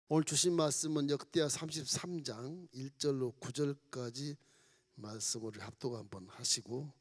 오늘 주신 말씀은 역대하 33장 1절로 9절까지 말씀을 합독 한번 하시고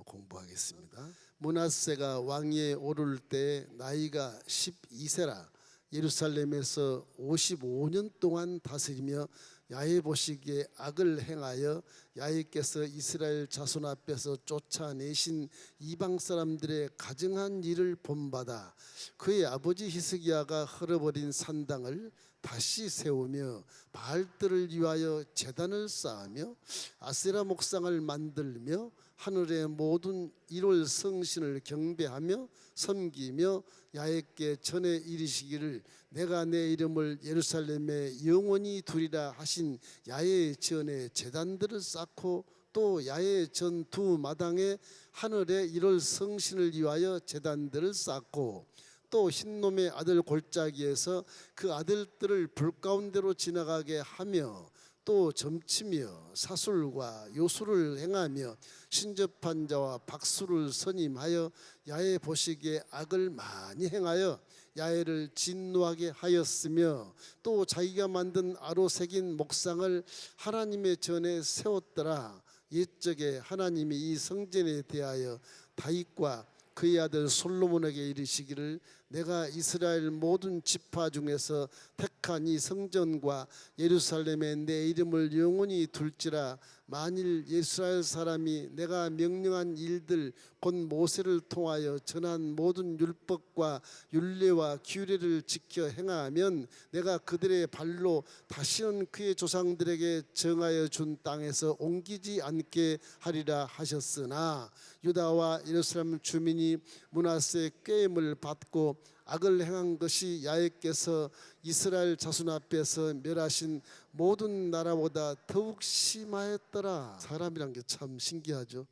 공부하겠습니다. 므낫세가 왕위에 오를 때 나이가 12세라 예루살렘에서 55년 동안 다스리며 야훼 보시기에 악을 행하여 야훼께서 이스라엘 자손 앞에서 쫓아내신 이방 사람들의 가증한 일을 본받아 그의 아버지 히스기야가 헐어버린 산당을 다시 세우며 바알들을 위하여 제단을 쌓으며 아세라 목상을 만들며 하늘의 모든 일월 성신을 경배하며 섬기며 야훼께 전에 이르시기를 내가 내 이름을 예루살렘에 영원히 두리라 하신 야훼의 전에 제단들을 쌓고 또 야훼의 전 두 마당에 하늘의 일월 성신을 위하여 제단들을 쌓고 또 흰놈의 아들 골짜기에서 그 아들들을 불 가운데로 지나가게 하며 또 점치며 사술과 요술을 행하며 신접한 자와 박수를 선임하여 야훼 보시기에 악을 많이 행하여 야훼를 진노하게 하였으며 또 자기가 만든 아로 새긴 목상을 하나님의 전에 세웠더라. 옛적에 하나님이 이 성전에 대하여 다윗과 그의 아들 솔로몬에게 이르시기를 내가 이스라엘 모든 지파 중에서 택한 이 성전과 예루살렘에 내 이름을 영원히 둘지라. 만일 이스라엘 사람이 내가 명령한 일들 곧 모세를 통하여 전한 모든 율법과 율례와 규례를 지켜 행하면 내가 그들의 발로 다시는 그의 조상들에게 정하여 준 땅에서 옮기지 않게 하리라 하셨으나 유다와 예루살렘 주민이 므낫세의 꾀임을 받고 악을 행한 것이 야훼께서 이스라엘 자손 앞에서 멸하신 모든 나라보다 더욱 심하였더라. 사람이란 게 참 신기하죠.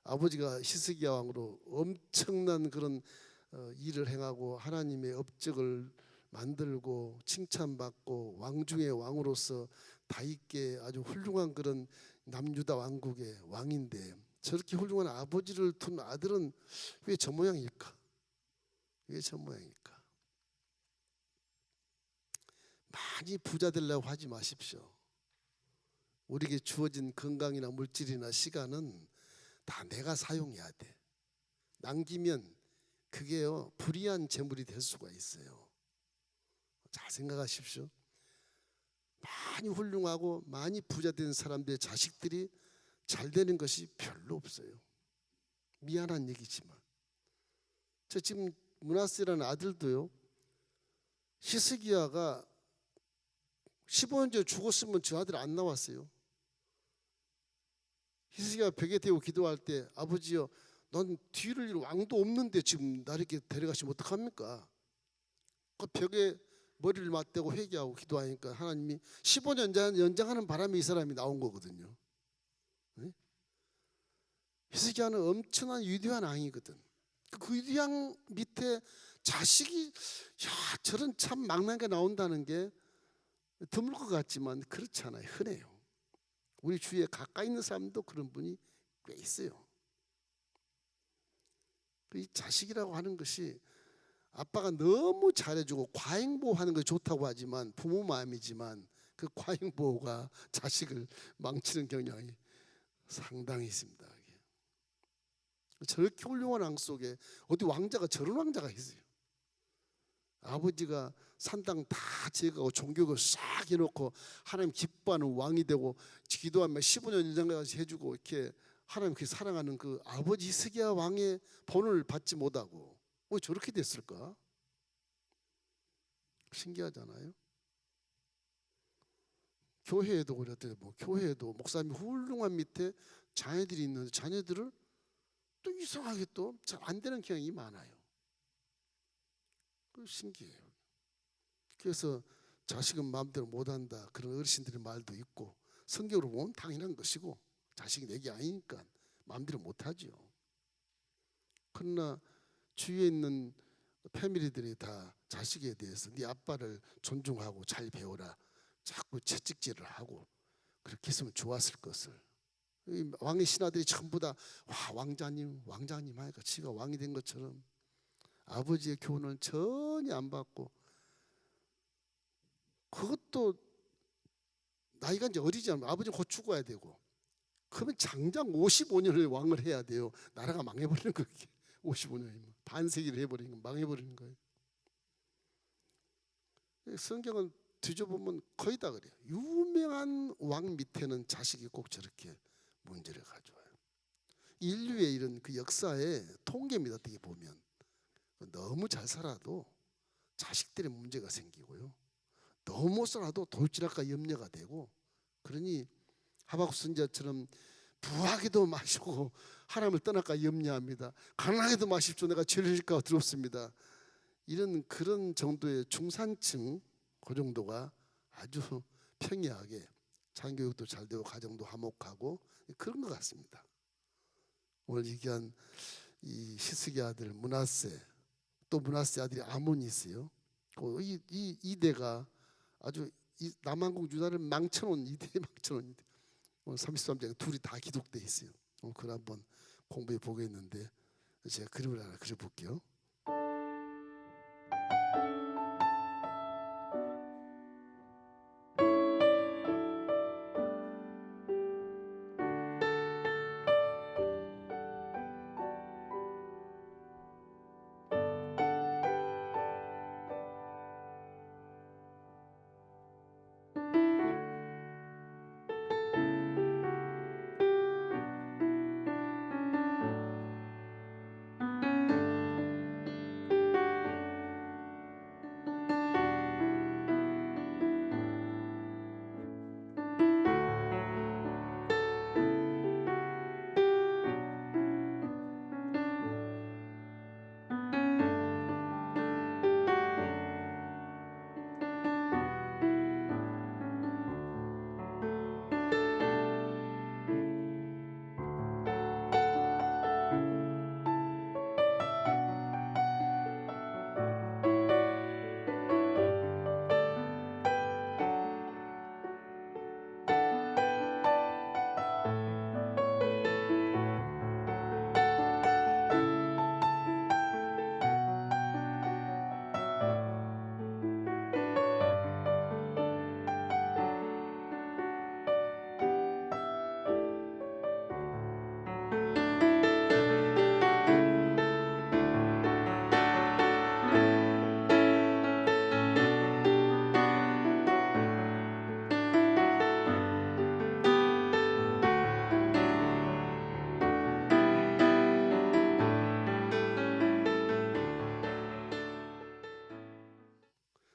아버지가 히스기야 왕으로 엄청난 그런 일을 행하고 하나님의 업적을 만들고 칭찬받고 왕 중의 왕으로서 다윗께 아주 훌륭한 그런 남유다 왕국의 왕인데 저렇게 훌륭한 아버지를 둔 아들은 왜 저 모양일까? 왜 저 모양일까? 많이 부자 되려고 하지 마십시오. 우리에게 주어진 건강이나 물질이나 시간은 다 내가 사용해야 돼. 남기면 그게요 불의한 재물이 될 수가 있어요. 잘 생각하십시오. 많이 훌륭하고 많이 부자 된 사람들의 자식들이 잘 되는 것이 별로 없어요. 미안한 얘기지만 저 지금 므낫세라는 아들도요 히스기야가 15년 전에 죽었으면 저 아들 안 나왔어요. 히스기야 벽에 대고 기도할 때 아버지여 넌 뒤를 이을 왕도 없는데 지금 나를 이렇게 데려가시면 어떡합니까? 그 벽에 머리를 맞대고 회개하고 기도하니까 하나님이 15년 연장하는 바람에 이 사람이 나온 거거든요. 네? 히스기야는 엄청난 위대한 왕이거든. 그 위대한 밑에 자식이 야 저런 참 망나게 나온다는 게 드물 것 같지만 그렇지 않아요. 흔해요. 우리 주위에 가까이 있는 사람도 그런 분이 꽤 있어요. 이 자식이라고 하는 것이 아빠가 너무 잘해주고 과잉보호하는 것이 좋다고 하지만 부모 마음이지만 그 과잉보호가 자식을 망치는 경향이 상당히 있습니다. 저렇게 훌륭한 왕 속에 어디 왕자가 저런 왕자가 있어요. 아버지가 산당 다 제거하고 종교를 싹 해놓고 하나님 기뻐하는 왕이 되고 기도하면 15년 연장까지 해주고 이렇게 하나님 그 사랑하는 그 아버지 히스기야 왕의 본을 받지 못하고 왜 저렇게 됐을까? 신기하잖아요. 교회에도 그랬대요. 뭐 교회에도 목사님이 훌륭한 밑에 자녀들이 있는데 자녀들을 또 이상하게 또 잘 안 되는 경향이 많아요. 그 신기해요. 그래서 자식은 마음대로 못한다 그런 어르신들의 말도 있고 성경으로 보면 당연한 것이고 자식이 내게 아니니까 마음대로 못하죠. 그러나 주위에 있는 패밀리들이 다 자식에 대해서 네 아빠를 존중하고 잘 배워라 자꾸 채찍질을 하고 그렇게 했으면 좋았을 것을 왕의 신하들이 전부 다 와, 왕자님 하니까 지가 왕이 된 것처럼 아버지의 교훈을 전혀 안 받고 그것도 나이가 이제 어리지 않으면 아버지 곧 죽어야 되고, 그러면 장장 55년을 왕을 해야 돼요. 나라가 망해버리는 거예요. 55년이면 반세기를 해버리는 거, 망해버리는 거예요. 성경은 뒤져보면 거의 다 그래요. 유명한 왕 밑에는 자식이 꼭 저렇게 문제를 가져와요. 인류의 이런 그 역사의 통계입니다. 어떻게 보면 너무 잘 살아도 자식들의 문제가 생기고요, 너무 못 살아도 돌진할까 염려가 되고, 그러니 하박국 선지자처럼 부하게도 마시고 하나님을 떠날까 염려합니다. 가난하게도 마십시오. 내가 죄를 질까 두렵습니다. 이런 그런 정도의 중산층, 그 정도가 아주 평이하게 장교육도 잘 되고 가정도 화목하고 그런 것 같습니다. 오늘 얘기한 이 히스기 아들 므낫세, 또 므낫세 아들이 아몬이 있어요. 이 대가 아주 이 남한국 유다를 망쳐놓은 이대 망쳐놓은 이대. 오늘 33장에 둘이 다 기록돼 있어요. 그걸 한번 공부해 보겠는데 제가 그림을 하나 그려볼게요.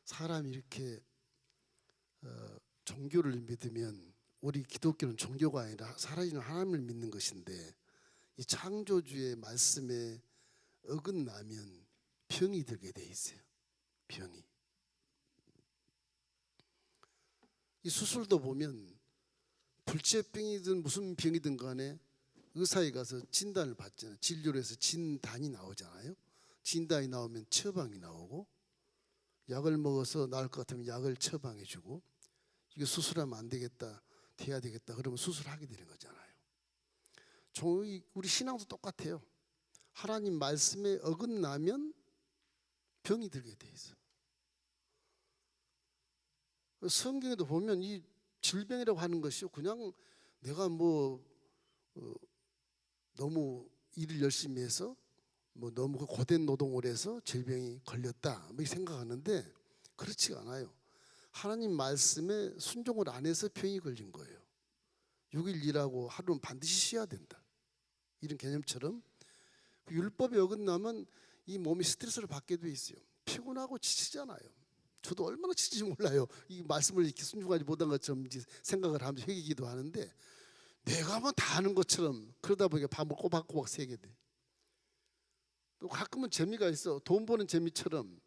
사람이 이렇게 종교를 믿으면, 우리 기독교는 종교가 아니라 살아있는 하나님을 믿는 것인데, 이 창조주의 말씀에 어긋나면 병이 들게 돼 있어요. 병이. 이 수술도 보면 불치병이든 무슨 병이든 간에 의사에 가서 진단을 받잖아요. 진료를 해서 진단이 나오잖아요. 진단이 나오면 처방이 나오고, 약을 먹어서 나을 것 같으면 약을 처방해주고, 이거 수술하면 안 되겠다, 돼야 되겠다 그러면 수술하게 되는 거잖아요. 우리 신앙도 똑같아요. 하나님 말씀에 어긋나면 병이 들게 돼 있어요. 성경에도 보면 이 질병이라고 하는 것이 그냥 내가 너무 일을 열심히 해서 너무 고된 노동을 해서 질병이 걸렸다 이렇게 생각하는데, 그렇지가 않아요. 하나님 말씀에 순종을 안 해서 병이 걸린 거예요. 6일 일하고 하루는 반드시 쉬어야 된다, 이런 개념처럼 율법에 어긋나면 이 몸이 스트레스를 받게 돼 있어요. 피곤하고 지치잖아요. 저도 얼마나 지치지 몰라요. 이 말씀을 이렇게 순종하지 못한 것처럼 생각을 하면서 회개기도 하는데, 내가 다 아는 것처럼 그러다 보니까 밤을 꼬박꼬박 새게 돼. 또 가끔은 재미가 있어. 돈 버는 재미처럼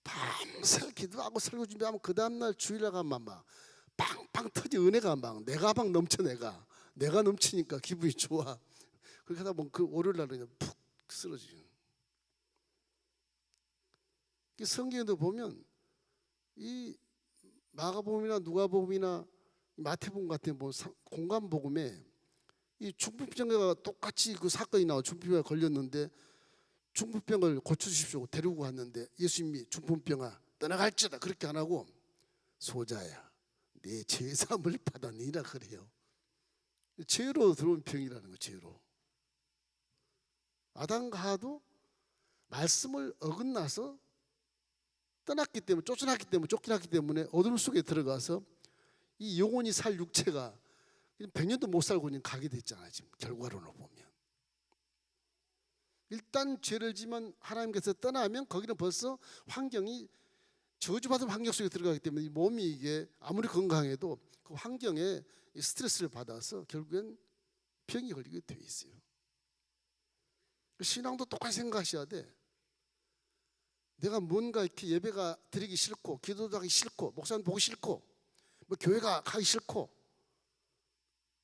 밤새 기도하고 설교 준비하면 그 다음날 주일날 가면 막 빵빵 터지, 은혜가 막 내가 막 넘쳐. 내가 넘치니까 기분이 좋아. 그렇게 하다 보면 그 월요일날 그냥 푹 쓰러지죠. 성경에도 보면 이 마가복음이나 누가복음이나 마태복음 같은 공간복음에 이 중풍병자가 똑같이 그 사건이 나와. 중풍병에 걸렸는데 중풍병을 고쳐주십시오 데리고 갔는데 예수님이 중풍병아 떠나갈지어다 그렇게 안 하고 소자야 내 죄사함을 받았느니라 그래요. 죄로 들어온 병이라는 거예요. 죄로. 아담과 하와도 말씀을 어긋나서 떠났기 때문에, 쫓겨났기 때문에 어둠 속에 들어가서 이 영혼이 살 육체가 100년도 못 살고 그냥 가게 됐잖아요. 지금 결과론으로 보면 일단 죄를 지면 하나님께서 떠나면 거기는 벌써 환경이 저주받은 환경 속에 들어가기 때문에 몸이 이게 아무리 건강해도 그 환경에 스트레스를 받아서 결국엔 병이 걸리게 돼 있어요. 신앙도 똑같이 생각하셔야 돼. 내가 뭔가 이렇게 예배가 드리기 싫고 기도도 하기 싫고 목사님 보기 싫고 뭐 교회가 가기 싫고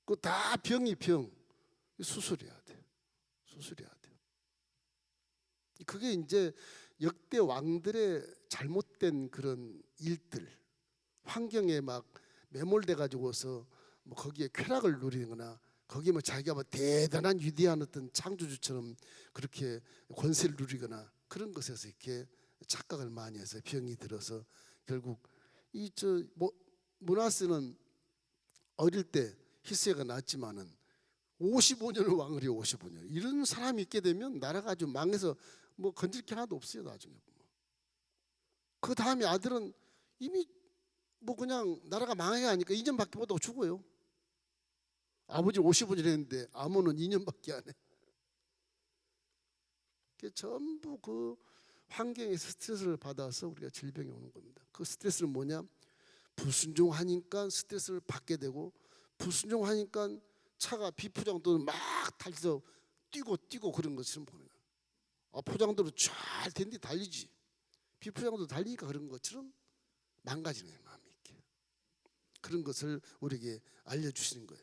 그 다 병이 병. 수술해야 돼. 수술해야 돼. 그게 이제 역대 왕들의 잘못된 그런 일들, 환경에 막 매몰돼 가지고서 뭐 거기에 쾌락을 누리거나 거기에 뭐 자기가 뭐 대단한 위대한 어떤 창조주처럼 그렇게 권세를 누리거나 그런 것에서 이렇게 착각을 많이 해서 병이 들어서 결국 므낫세는 어릴 때 히스기야가 낳았지만은 55년을 왕을 해요. 55년. 이런 사람이 있게 되면 나라가 아주 망해서 뭐 건질 게 하나도 없어요. 나중에 보면. 그 다음에 아들은 이미 뭐 그냥 나라가 망하게 하니까 2년밖에 못하고 죽어요. 아버지 55년 했는데 아몬은 2년밖에 안 해. 전부 그 환경에서 스트레스를 받아서 우리가 질병이 오는 겁니다. 그 스트레스는 뭐냐? 불순종하니까 스트레스를 받게 되고, 불순종하니까 차가 비포장도로 막 달려서 뛰고 그런 것처럼 보는 거예요. 포장도로 잘 된데 달리지. 비포장도 달리니까 그런 것처럼 망가지는 거예요. 마음이 이렇게. 그런 것을 우리에게 알려주시는 거예요.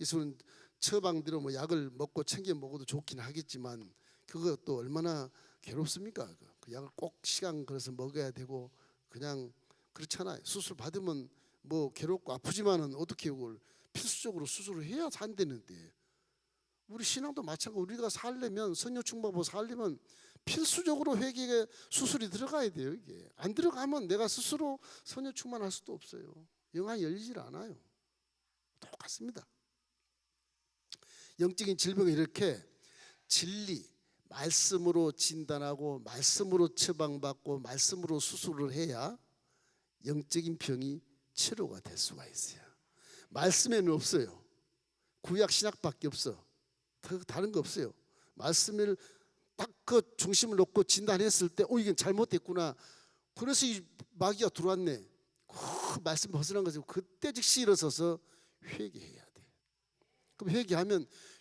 예수는 처방대로 뭐 약을 먹고 챙겨 먹어도 좋긴 하겠지만 그것도 얼마나 괴롭습니까? 그 약을 꼭 시간 걸어서 먹어야 되고 그냥 그렇잖아요. 수술 받으면 뭐 괴롭고 아프지만은 어떻게 그걸 필수적으로 수술을 해야 산다는데, 우리 신앙도 마찬가지로 우리가 살려면 성령 충만하고 살려면 필수적으로 회개에 수술이 들어가야 돼요. 이게 안 들어가면 내가 스스로 성령 충만할 수도 없어요. 영안이 열리질 않아요. 똑같습니다. 영적인 질병이 이렇게 진리, 말씀으로 진단하고 말씀으로 처방받고 말씀으로 수술을 해야 영적인 병이 치료가 될 수가 있어요. 말씀에는 없어요. 구약 신약밖에 없어. 다른 거 없어요. 말씀을 딱 그 중심을 놓고 진단했을 때 이건 잘못됐구나. 그래서 이 마귀가 들어왔네. 그 말씀 벗어난 거죠. 그때 즉시 일어서서 회개해야 돼. 그럼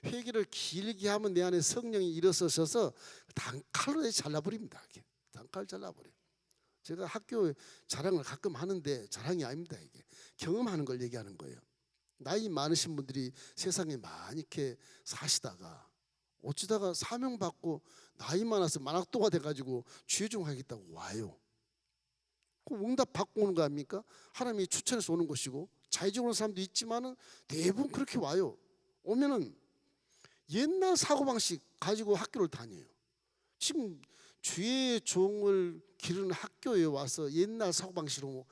회개를 길게 하면 내 안에 성령이 일어서셔서 단칼로 잘라버립니다. 단칼 잘라버려. 제가 학교 자랑을 가끔 하는데 자랑이 아닙니다. 이게 경험하는 걸 얘기하는 거예요. 나이 많으신 분들이 세상에 많이 이렇게 사시다가 어찌다가 사명받고 나이 많아서 만학도가 돼가지고 죄종하겠다고 와요. 그 응답 받고 오는 거 아닙니까? 하나님이 추천해서 오는 것이고 자의적으로 오는 사람도 있지만은 대부분 그렇게 와요. 오면은 옛날 사고방식 가지고 학교를 다녀요. 지금 주의 종을 기르는 학교에 와서 옛날 사고방식으로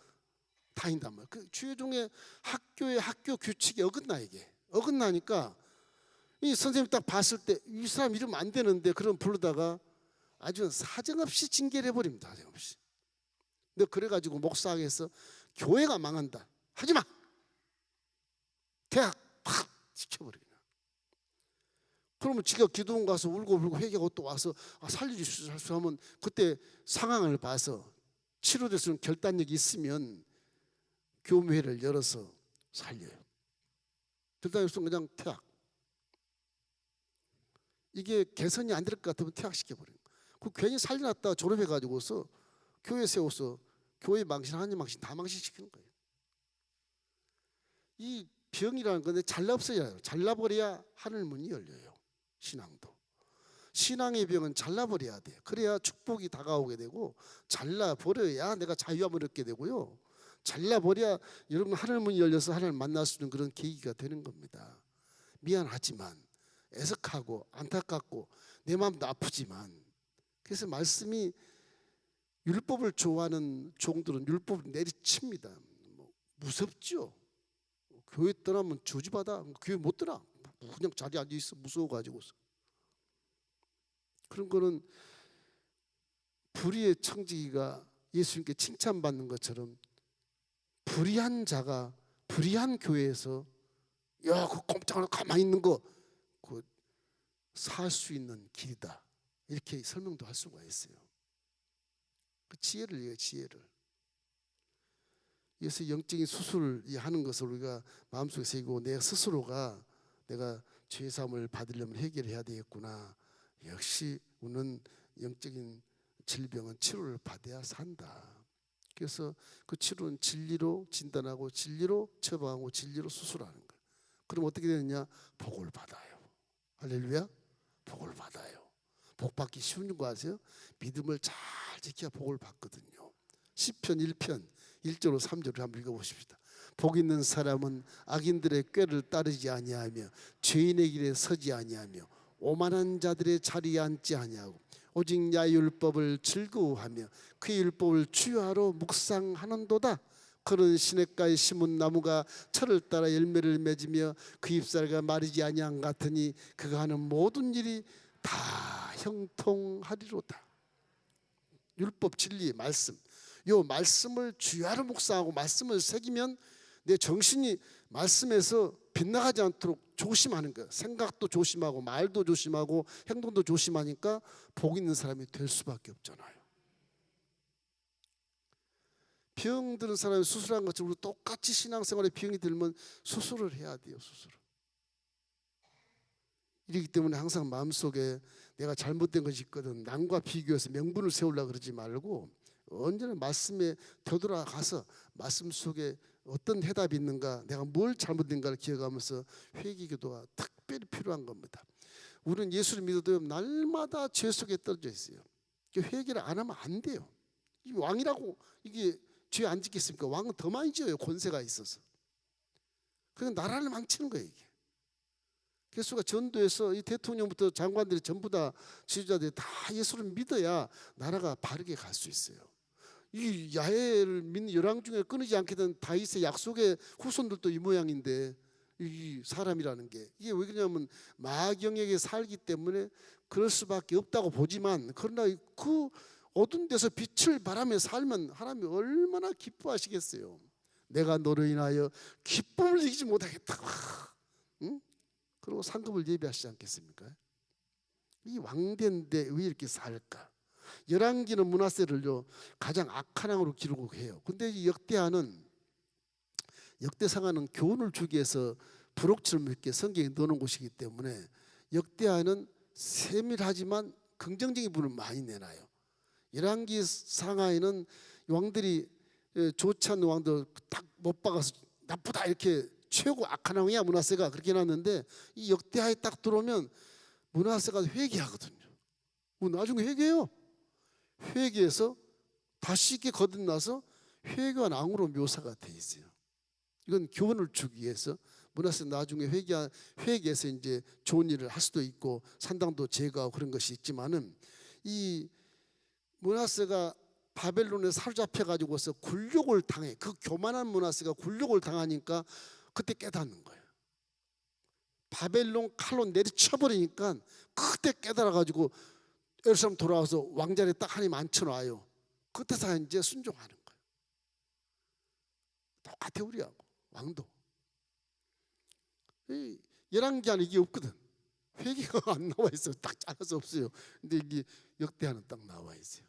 다닌단 말이에요. 그 주의 종의 학교의 학교 규칙이 어긋나. 이게 어긋나니까 이 선생님 딱 봤을 때 이 사람 이러면 안 되는데 그럼 부르다가 아주 사정없이 징계를 해버립니다. 사정없이. 근데 그래가지고 목사에서 교회가 망한다. 하지마. 대학 팍 시켜버리냐. 그러면 지가 기도원 가서 울고 회개하고 또 와서 살려주시소 하면 그때 상황을 봐서 치료될 수 있는 결단력이 있으면 교회를 열어서 살려요. 결단이 없으면 그냥 퇴학. 이게 개선이 안 될 것 같으면 퇴학시켜버려요. 그 괜히 살려놨다가 졸업해가지고서 교회 세워서 교회 망신, 하나님 망신 다 망신시키는 거예요. 이 병이라는 건데 잘라버려야 하늘 문이 열려요. 신앙도. 신앙의 병은 잘라버려야 돼. 그래야 축복이 다가오게 되고 잘라버려야 내가 자유함을 얻게 되고요. 잘라버려야 여러분 하늘 문이 열려서 하나님을 만날 수 있는 그런 계기가 되는 겁니다. 미안하지만 애석하고 안타깝고 내 마음도 아프지만 그래서 말씀이 율법을 좋아하는 종들은 율법을 내리칩니다. 무섭죠. 교회 떠나면 저주받아. 교회 못 떠나. 그냥 자리에 앉아 있어. 무서워가지고서. 그런 거는 불의의 청지기가 예수님께 칭찬받는 것처럼 불의한 자가 불의한 교회에서 야, 그 꼼짝을 가만히 있는 거 그 살 수 있는 길이다. 이렇게 설명도 할 수가 있어요. 그 지혜를 얘기해요. 지혜를. 그래서 영적인 수술을 하는 것을 우리가 마음속에 새기고 내 스스로가 내가 죄사함을 받으려면 해결해야 되겠구나. 역시 우리는 영적인 질병은 치료를 받아야 산다. 그래서 그 치료는 진리로 진단하고 진리로 처방하고 진리로 수술하는 거예요. 그럼 어떻게 되느냐? 복을 받아요. 할렐루야. 복을 받아요. 복 받기 쉬운 거 아세요? 믿음을 잘 지켜야 복을 받거든요. 시편 1편 1절로 3절을 한번 읽어보십시다. 복 있는 사람은 악인들의 꾀를 따르지 아니하며 죄인의 길에 서지 아니하며 오만한 자들의 자리에 앉지 아니하고 오직 야의 율법을 즐거워하며 그의 율법을 주야로 묵상하는도다. 그는 시냇가에 심은 나무가 철을 따라 열매를 맺으며 그 잎사귀가 마르지 아니한 같으니 그가 하는 모든 일이 다 형통하리로다. 율법 진리 말씀, 요 말씀을 주야로 묵상하고 말씀을 새기면 내 정신이 말씀에서 빗나가지 않도록 조심하는 거예요. 생각도 조심하고 말도 조심하고 행동도 조심하니까 복 있는 사람이 될 수밖에 없잖아요. 병 드는 사람이 수술한 것처럼 우리 똑같이 신앙생활에 병이 들면 수술을 해야 돼요. 수술을. 이렇기 때문에 항상 마음속에 내가 잘못된 것이 있거든 남과 비교해서 명분을 세우려고 그러지 말고 언제나 말씀에 되돌아가서 말씀 속에 어떤 해답이 있는가, 내가 뭘 잘못된가를 기억하면서 회개기도가 특별히 필요한 겁니다. 우리는 예수를 믿어도 날마다 죄 속에 떨어져 있어요. 회개를 안 하면 안 돼요. 이 왕이라고 이게 죄 안 짓겠습니까? 왕은 더 많이 지어요. 권세가 있어서. 그냥 나라를 망치는 거예요. 이게. 그래서 전도에서 이 대통령부터 장관들이 전부 다 지도자들이 다 예수를 믿어야 나라가 바르게 갈 수 있어요. 이 야훼를 믿는 열왕 중에 끊이지 않게 된 다윗의 약속의 후손들도 이 모양인데 이 사람이라는 게 이게 왜 그러냐면 마경에게 살기 때문에 그럴 수밖에 없다고 보지만 그러나 그 어두운 데서 빛을 바라며 살면 하나님이 얼마나 기뻐하시겠어요. 내가 너로 인하여 기쁨을 이기지 못하겠다. 응? 그리고 상급을 예비하시지 않겠습니까? 이 왕대인데 왜 이렇게 살까? 열왕기는 므낫세를요 가장 악한 왕으로 기록해요. 근데 이 역대상하는 교훈을 주기 위해서 부록처럼 이렇게 성경에 넣어놓은 곳이기 때문에 역대하는 세밀하지만 긍정적인 부분을 많이 내놔요. 열왕기 상하에는 왕들이 좋지 않은 왕들 딱 못 박아서 나쁘다 이렇게 최고 악한 왕이야 므낫세가 그렇게 해놨는데 이 역대하에 딱 들어오면 므낫세가 회개하거든요. 나중에 회개해요. 회개해서 다시 있게 거듭나서 회개한 왕으로 묘사가 돼 있어요. 이건 교훈을 주기 위해서 므낫세 나중에 회개해서 이제 좋은 일을 할 수도 있고 산당도 제거하고 그런 것이 있지만은 이 므낫세가 바벨론에 사로잡혀 가지고서 굴욕을 당해. 그 교만한 므낫세가 굴욕을 당하니까 그때 깨닫는 거예요. 바벨론 칼로 내리쳐버리니까 그때 깨달아 가지고 예루살렘 돌아와서 왕자리에 딱 하나님 앉혀놔요. 그때서 이제 순종하는 거예요. 똑같아 우리하고 왕도. 열왕기 안에 이게 없거든. 회개가 안 나와 있어요. 딱 잘라서 없어요. 근데 이게 역대하는 딱 나와 있어요.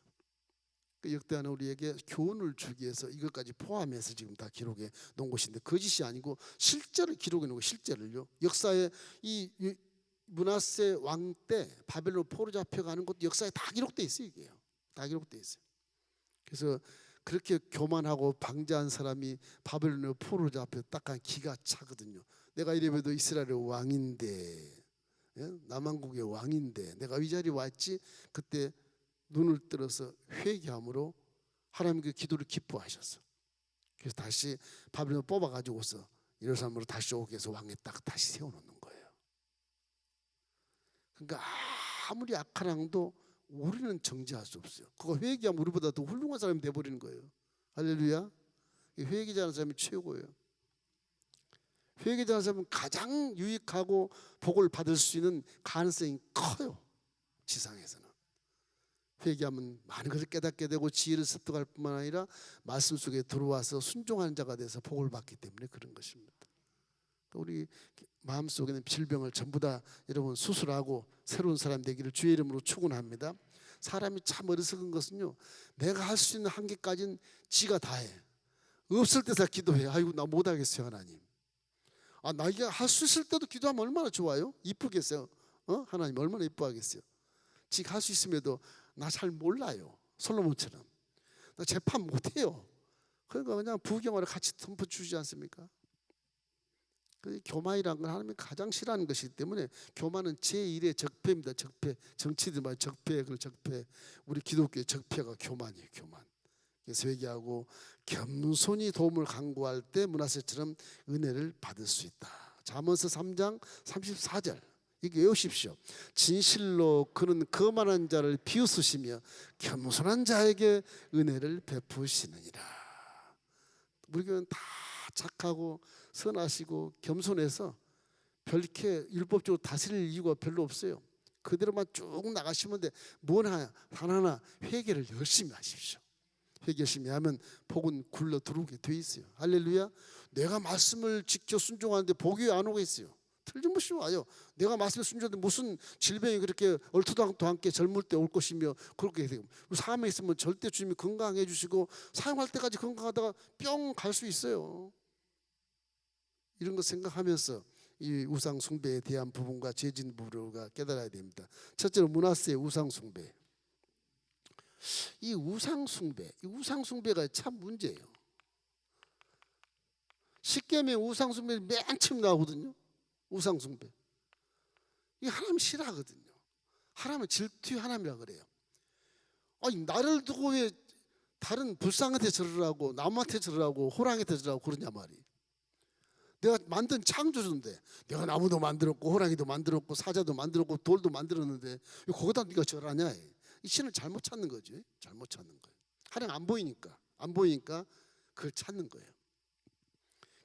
그 역대하는 우리에게 교훈을 주기 위해서 이것까지 포함해서 지금 다 기록해 놓은 것인데 거짓이 아니고 실제로 기록해 놓은 거 실제를요. 역사에 이 므낫세 왕 때 바벨론 포로 잡혀가는 것도 역사에 다 기록돼 있어요. 이게요. 다 기록돼 있어요. 그래서 그렇게 교만하고 방자한 사람이 바벨론에 포로 잡혀 딱한 기가 차거든요. 내가 이래봬도 이스라엘의 왕인데 남한국의 왕인데 내가 이 자리에 왔지. 그때 눈을 들어서 회개함으로 하나님 그 기도를 기뻐하셨어. 그래서 다시 바벨론 뽑아가지고서 예루살렘으로 다시 오게 해서 왕에 딱 다시 세워놓는 거예요. 그러니까 아무리 악한 왕도 우리는 정죄할 수 없어요. 그거 회개하면 우리보다 더 훌륭한 사람이 돼버리는 거예요. 할렐루야. 회개자는 사람이 최고예요. 회개자는 사람은 가장 유익하고 복을 받을 수 있는 가능성이 커요. 지상에서는. 회개하면 많은 것을 깨닫게 되고 지혜를 습득할 뿐만 아니라 말씀 속에 들어와서 순종하는 자가 돼서 복을 받기 때문에 그런 것입니다. 우리 마음속에는 질병을 전부 다 여러분 수술하고 새로운 사람 되기를 주의 이름으로 축원합니다. 사람이 참 어리석은 것은요, 내가 할 수 있는 한계까지는 지가 다 해. 없을 때 다 기도해. 아이고 나 못하겠어요 하나님. 나이가 할 수 있을 때도 기도하면 얼마나 좋아요? 이쁘겠어요? 하나님 얼마나 이뻐하겠어요? 지가 할 수 있음에도 나 잘 몰라요. 솔로몬처럼 나 재판 못해요. 그러니까 그냥 부경화를 같이 덮어주지 않습니까? 교만이라는 건 하나님이 가장 싫어하는 것이기 때문에 교만은 제1의 적폐입니다. 적폐. 정치들 말 적폐, 그 적폐. 우리 기독교의 적폐가 교만이에요. 교만. 그래서 회개하고 겸손히 도움을 간구할 때 므낫세처럼 은혜를 받을 수 있다. 잠언서 3장 34절 이거 외우십시오. 진실로 그는 거만한 자를 비웃으시며 겸손한 자에게 은혜를 베푸시느니라. 우리 교회는 다 착하고 선하시고 겸손해서 별렇게 율법적으로 다스릴 이유가 별로 없어요. 그대로만 쭉 나가시면 돼. 뭘 하나 회개를 열심히 하십시오. 회개 열심히 하면 복은 굴러 들어오게 돼 있어요. 할렐루야. 내가 말씀을 지켜 순종하는데 복이 왜 안 오겠어요? 틀림없이 와요. 내가 말씀에 순종하는데 무슨 질병이 그렇게 얼토당토 않게 젊을 때 올 것이며 그렇게 되고 삶에 있으면 절대 주님이 건강해 주시고 사용할 때까지 건강하다가 뿅 갈 수 있어요. 이런 거 생각하면서 이 우상 숭배에 대한 부분과 죄진 부분을 깨달아야 됩니다. 첫째로 므낫세의 우상 숭배. 이 우상 숭배가 참 문제예요. 십계명에 우상 숭배 맨 처음 나오거든요. 우상 숭배. 이 하나님 싫어하거든요. 하나님은 질투의 하나님이라 그래요. 아니 나를 두고 왜 다른 불상한테 절으라고 나무한테 절으라고 호랑이한테 절으라고 그러냐 말이에요. 내가 만든 창조주인데 내가 나무도 만들었고 호랑이도 만들었고 사자도 만들었고 돌도 만들었는데 거기다 네가 절하냐. 이 신을 잘못 찾는 거지. 잘못 찾는 거예요. 하나님 안 보이니까 그걸 찾는 거예요.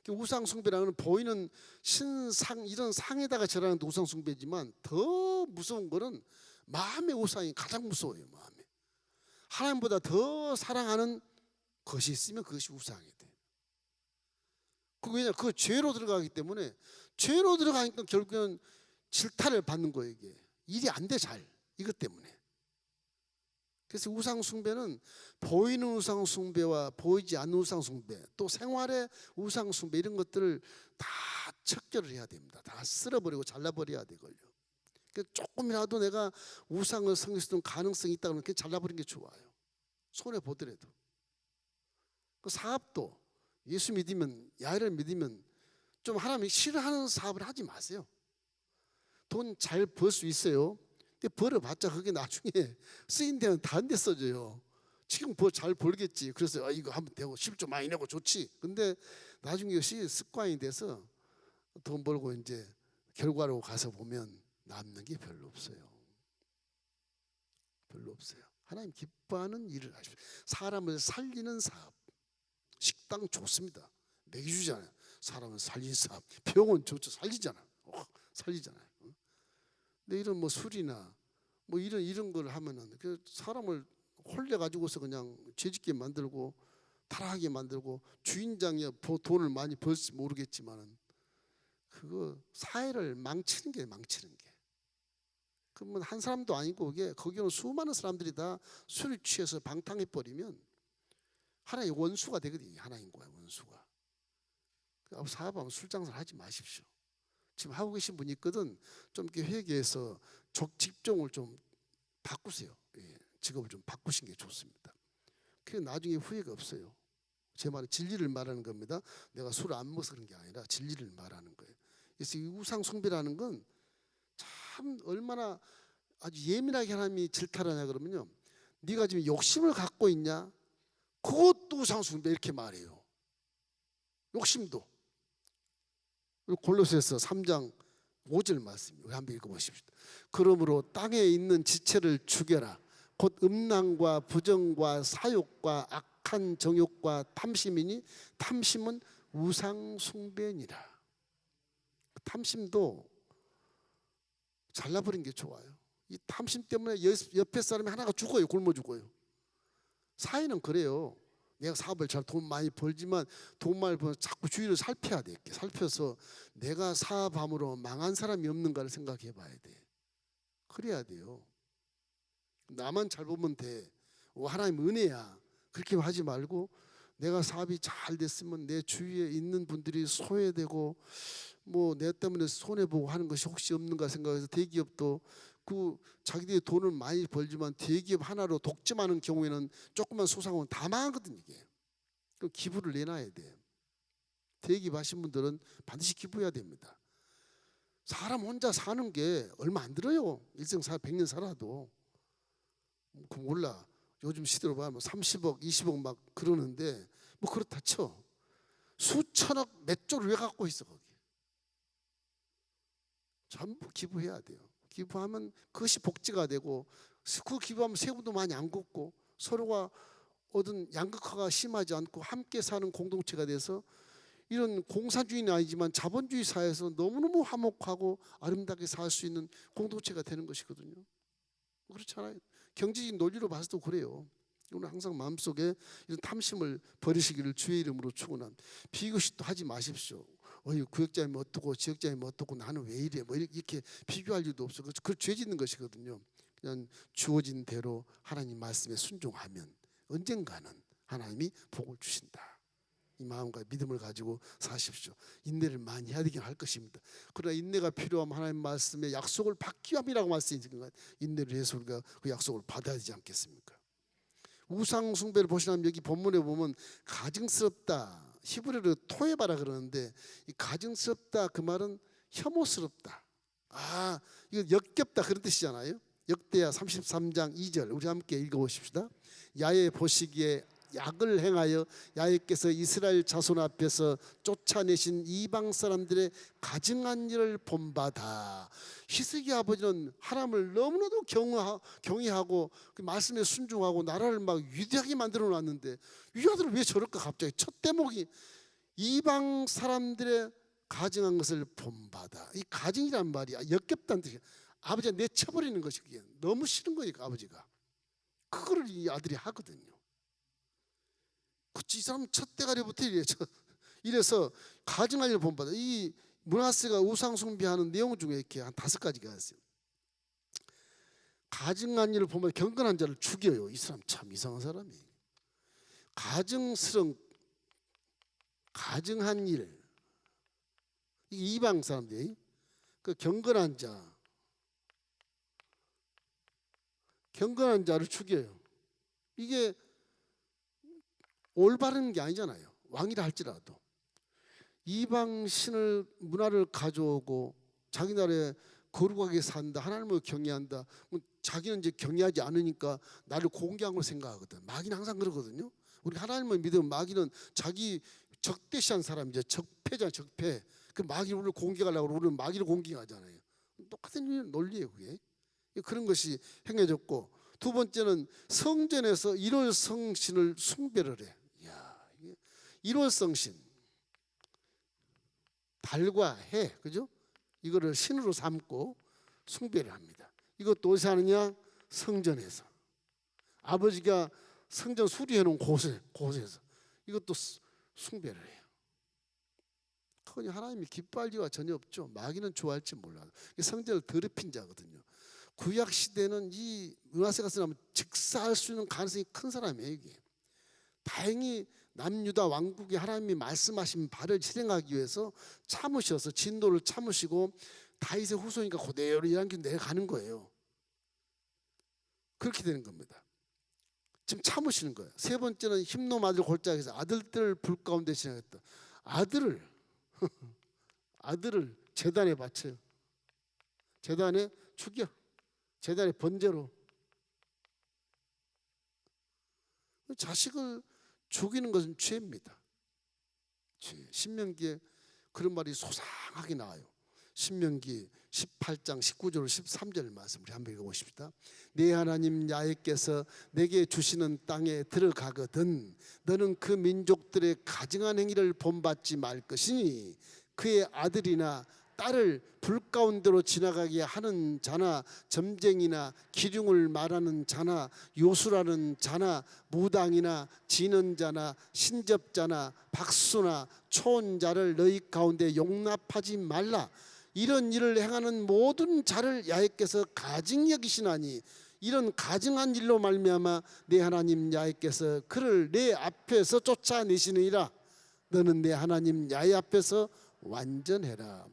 우상 숭배라는 보이는 신상 이런 상에다가 절하는 우상 숭배지만 더 무서운 거는 마음의 우상이 가장 무서워요. 마음에 하나님보다 더 사랑하는 것이 있으면 그것이 우상이 돼. 왜냐? 그 죄로 들어가기 때문에 죄로 들어가니까 결국은 질타를 받는 거예요. 이게 일이 안 돼 잘 이것 때문에. 그래서 우상 숭배는 보이는 우상 숭배와 보이지 않는 우상 숭배, 또 생활의 우상 숭배 이런 것들을 다 척결을 해야 됩니다. 다 쓸어버리고 잘라버려야 되걸요. 조금이라도 내가 우상을 섬길 수 있는 가능성이 있다 그러면 잘라버리는 게 좋아요. 손해 보더라도. 그 사업도 예수 믿으면 야훼를 믿으면 좀 하나님이 싫어하는 사업을 하지 마세요. 돈 잘 벌 수 있어요. 근데 벌어봤자 그게 나중에 쓰인 데는 다른 데 써져요. 지금 잘 벌겠지. 그래서 이거 하면 되고 실조 많이 내고 좋지. 근데 나중에 이것이 습관이 돼서 돈 벌고 이제 결과로 가서 보면 남는 게 별로 없어요. 별로 없어요. 하나님 기뻐하는 일을 하십시오. 사람을 살리는 사업. 식당 좋습니다. 먹여주잖아요. 사람을 살리는 사업. 병원 좋죠. 살리잖아. 살리잖아요. 근데 이런 뭐 술이나 뭐 이런 걸 하면은 그 사람을 홀려 가지고서 그냥 죄짓게 만들고 타락하게 만들고 주인장이 돈을 많이 벌지 모르겠지만은 그거 사회를 망치는 게. 그러면 한 사람도 아니고 그게 거기는 수많은 사람들이 다 술을 취해서 방탕해 버리면 하나의 원수가 되거든요. 하나님과 원수가. 사업하면 술 장사를 하지 마십시오. 지금 하고 계신 분이 있거든. 좀 이렇게 회개해서 직종을 좀 바꾸세요. 직업을 좀 바꾸신 게 좋습니다. 그게 나중에 후회가 없어요. 제 말은 진리를 말하는 겁니다. 내가 술을 안 먹어서 그런 게 아니라 진리를 말하는 거예요. 그래서 이 우상 숭배라는 건 참 얼마나 아주 예민하게 하나님이 질타하냐 그러면요. 네가 지금 욕심을 갖고 있냐? 그것도 우상 숭배 이렇게 말해요. 욕심도. 골로새서 3장 5절 말씀이에요. 한번 읽어보십시오. 그러므로 땅에 있는 지체를 죽여라. 곧 음란과 부정과 사욕과 악한 정욕과 탐심이니 탐심은 우상 숭배니라. 탐심도 잘라버린 게 좋아요. 이 탐심 때문에 옆에 사람이 하나가 죽어요. 굶어 죽어요. 사회는 그래요. 내가 사업을 잘 돈 많이 벌지만 돈 많이 벌면 자꾸 주위를 살펴야 돼. 살펴서 내가 사업함으로 망한 사람이 없는가를 생각해 봐야 돼. 그래야 돼요. 나만 잘 보면 돼. 하나님 은혜야. 그렇게 하지 말고 내가 사업이 잘 됐으면 내 주위에 있는 분들이 소외되고 뭐 내 때문에 손해보고 하는 것이 혹시 없는가 생각해서 대기업도 그 자기들이 돈을 많이 벌지만 대기업 하나로 독점하는 경우에는 조그만 소상공인 다 망하거든 이게. 그 기부를 내놔야 돼. 대기업 하신 분들은 반드시 기부해야 됩니다. 사람 혼자 사는 게 얼마 안 들어요. 일생 100년 살아도. 그 몰라. 요즘 시대로 봐면 30억, 20억 막 그러는데 뭐 그렇다 쳐. 수천억 몇 조를 왜 갖고 있어 거기. 전부 기부해야 돼요. 기부하면 그것이 복지가 되고 그 기부하면 세금도 많이 안 걷고 서로가 어떤 양극화가 심하지 않고 함께 사는 공동체가 돼서 이런 공산주의는 아니지만 자본주의 사회에서 너무너무 화목하고 아름답게 살 수 있는 공동체가 되는 것이거든요. 그렇잖아요. 경제적인 논리로 봐서도 그래요. 오늘 항상 마음속에 이런 탐심을 버리시기를 주의 이름으로 축원합니다. 비교식도 하지 마십시오. 구역장이면 어떻고 지역장이면 어떻고 나는 왜 이래 뭐 이렇게 비교할 일도 없어. 그 죄 짓는 것이거든요. 그냥 주어진 대로 하나님 말씀에 순종하면 언젠가는 하나님이 복을 주신다. 이 마음과 믿음을 가지고 사십시오. 인내를 많이 해야 되긴 할 것입니다. 그러나 인내가 필요하면 하나님 말씀에 약속을 받기 위함이라고 말씀하시니까 인내를 해서 우리가 그 약속을 받아야 되지 않겠습니까? 우상 숭배를 보시면 여기 본문에 보면 가증스럽다. 히브리어로 토에바라 그러는데 이 가증스럽다 그 말은 혐오스럽다. 이거 역겹다 그런 뜻이잖아요. 역대하 33장 2절 우리 함께 읽어보십시다. 야외 보시기에 약을 행하여 야훼께서 이스라엘 자손 앞에서 쫓아내신 이방 사람들의 가증한 일을 본받아. 히스기 아버지는 하나님을 너무나도 경외하고 그 말씀에 순종하고 나라를 막 위대하게 만들어 놨는데 이 아들은 왜 저럴까 갑자기 첫 대목이 이방 사람들의 가증한 것을 본받아. 이 가증이란 말이 역겹다는 뜻이야. 아버지가 내쳐버리는 것이 그게 너무 싫은 거예요. 그 아버지가 그거를 이 아들이 하거든요. 그치, 이 사람 첫 대가리부터 이래서 가증한 일을 본받아. 이 므낫세가 우상 숭배하는 내용 중에 이렇게 한 5가지가 있어요. 가증한 일을 보면 경건한 자를 죽여요. 이 사람 참 이상한 사람이에요. 가증한 일, 이방 사람들이 그 경건한 자를 죽여요. 이게 올바른 게 아니잖아요. 왕이라 할지라도 이방 신을 문화를 가져오고 자기 나라에 거룩하게 산다, 하나님을 경외한다. 자기는 이제 경외하지 않으니까 나를 공개한 걸 생각하거든. 마귀는 항상 그러거든요. 우리 하나님을 믿으면 마귀는 자기 적대시한 사람이죠. 적폐자 적폐. 그 마귀를 우리를 공격하려고 우리는 마귀를 공격하잖아요. 똑같은 논리예요 그게. 그런 것이 행해졌고, 두 번째는 성전에서 일월성신을 숭배를 해. 1월성신 달과 해, 그죠? 이거를 신으로 삼고 숭배를 합니다. 이것도 어디서 하느냐? 성전에서. 아버지가 성전 수리해 놓은 곳에서 이것도 숭배를 해요. 그건 하나님이 기뻐할 리가 전혀 없죠. 마귀는 좋아할지 몰라요. 성전을 더럽힌 자거든요. 구약 시대는 이 므낫세가 쓰면 직사할 수 있는 가능성이 큰 사람이에요. 이게 다행히 남유다 왕국이 하나님이 말씀하신 바를 실행하기 위해서 참으셔서 진노를 참으시고 다윗의 후손이니까 그대로 이란길 내려가는 거예요. 그렇게 되는 겁니다. 지금 참으시는 거예요. 세 번째는 힘놈 아들 골짜기에서 아들들을 불 가운데 지나갔다. 아들을 제단에 바쳐요. 제단에 죽여. 제단에 번제로. 자식을 죽이는 것은 죄입니다. 신명기에 그런 말이 소상하게 나와요. 신명기 18장 19절 13절 말씀 우리 한번 읽어보십시다. 네 하나님 야훼께서 내게 주시는 땅에 들어가거든 너는 그 민족들의 가증한 행위를 본받지 말 것이니 그의 아들이나 딸을 불 가운데로 지나가게 하는 자나 점쟁이나 기륭을 말하는 자나 요술하는 자나 무당이나 지는 자나 신접자나 박수나 초혼자를 너희 가운데 용납하지 말라. 이런 일을 행하는 모든 자를 야훼께서 가증히 여기시나니 이런 가증한 일로 말미암아 내 하나님 야훼께서 그를 내 앞에서 쫓아내시느니라. 너는 내 하나님 야훼 앞에서 완전해라.